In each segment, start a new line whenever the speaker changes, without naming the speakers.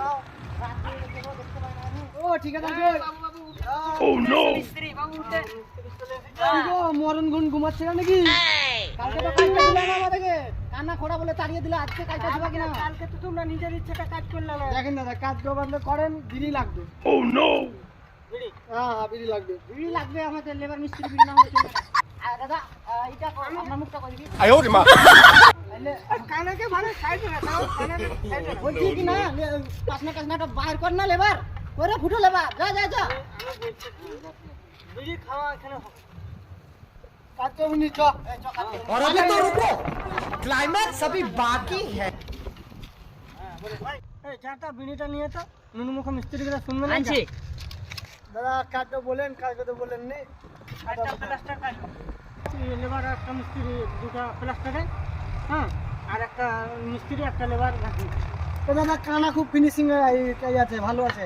দাঁড়াও রাত্রি দেখতে পাই না আমি।
ও ঠিক আছে
বাবু বাবু
Oh no!
মিস্ত্রি বাবু উঠে
মরণ গুণ ঘুমাচ্ছে না নাকি? কালকে তো কাজটা দিলে না আমাদেরকে, কান্না খোড়া বলে তাড়িয়ে দিলে, আজকে কাজটা দিবা কিনা?
কালকে তো তোমরা নিজের ইচ্ছাটা কাজ করলে না।
দেখেন দাদা, কাজ করবেন করেন, বিড়ি লাগবে।
Oh no!
বিড়ি
হ্যাঁ হ্যাঁ, বিড়ি লাগবে।
বিড়ি লাগবে আমাদের লেবার মিস্ত্রি বিড়ি না হলে চলবে না। দাদা এটা আপনার মুখটা করে দিবি।
哎呦我的妈！
কানাকে মানে সাইডে রাখো কানাকে সাইডে রাখো।
বলছি কি না, পাসনা টাসনাটা বাইর কর না লেবার, করে ফুটো লেবার, যা যা যা।
বিড়ি খাওয়া এখানে
কাজ করবি নি, চ।
और अभी तो रुको, क्लाइमैक्स अभी बाकी है।
এই চাটা বিড়িটা নিয়ে তো নুনু মুখ মিস্ত্রিগুলো শুনবে না।
আনছি।
দাদা কাজটা বলেন, কাজটা তো বলেন নি। একটা প্লাস্টার কাজ লেবার একটা মিস্ত্রি দুটো প্লাস্টারে, হ্যাঁ, আর একটা মিস্ত্রি একটা লেবার রাখি।
তো দাদা কানা খুব ফিনিশিং আছে, ভালো আছে।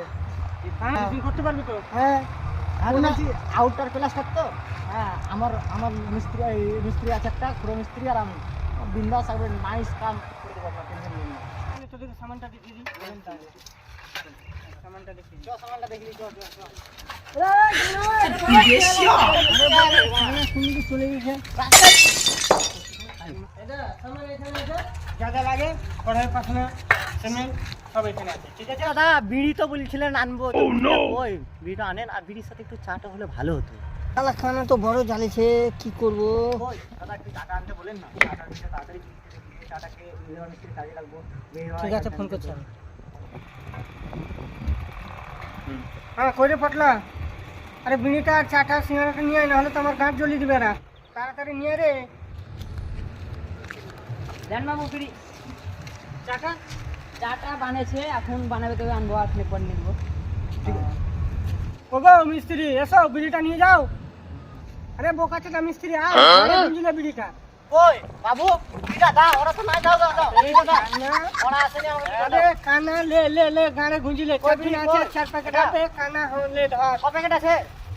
হ্যাঁ করতে পারবি তো?
হ্যাঁ,
আর বলছি
আউটার প্লাস্টার তো।
হ্যাঁ
আমার আমার মিস্ত্রি আছে একটা, পুরো মিস্ত্রি, আর আমি বিন্দাস একবার নাইস কাম করতে পারবো, টেনশন নেই না।
আমি তোদেরকে সামানটা দেখিয়ে দিই। সামানটা দেখিয়ে দিই।
চ, সামানটা দেখলি, চ চ চ।
শুনবি চলে গেছে। যা যা লাগে কড়াই পাখনা সিমেন্ট সব এখানে আছে, ঠিক আছে?
দাদা বিড়ি তো বলছিলেন আনবো, তো
Oh no!
ওই বিড়িটা আনেন, আর বিড়ির সাথে একটু চাটা হলে ভালো হতো।
শালা খানা তো বড় জ্বালিয়েছে, কি করব?
ওই দাদা একটু চাটা আনতে বলেন না, চাটা দিতে তাড়াতাড়ি চাটাকে লেবার মিস্ত্রি কাজে লাগবো।
ঠিক আছে, ফোন করছি আমি। হ্যাঁ কই রে পটলা, আরে বিড়িটা আর চাটা সিঙ্গারাটা নিয়ে আয়, না হলে তো আমার গাঁট জ্বলিয়ে দিবে না। তাড়াতাড়ি নিয়ে রে
দেন বাবু বিড়ি।
চাটা।
চাটা বানিয়েছে, এখন বানাবে তবে আনবো, আর পর নিবো।
ওগো মিস্ত্রি এসো, বিড়িটা নিয়ে যাও। আরে বোকা চাটা মিস্ত্রি আয়, বুঝলে বিড়িটা।
ওই বাবু বিড়িটা দাও, ওরা তো নাই, দাও দাও দাও। বিড়িটা দাও,
কানা,
ওরা আসেনি আমাদের।
আরে কানা লে লে লে গাড়ে গুঁজিলে
কই
চারদিন
বিড়ি,
আছে,
কই?
4 প্যাকেট আছে, কানা হলে ধর।
ক প্যাকেট আছে?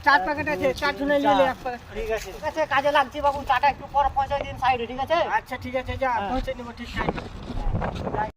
4 প্যাকেট আছে, 4 ঝুলে নিয়ে লে এক প্যাকেট।
ঠিক আছে, ঠিক আছে, কাজে লাগছে বাবু, চাটা একটু পর পৌঁছাই দিন সাইডে, ঠিক আছে?
আচ্ছা ঠিক আছে, যা পৌঁছে নেবো ঠিক টাইমে।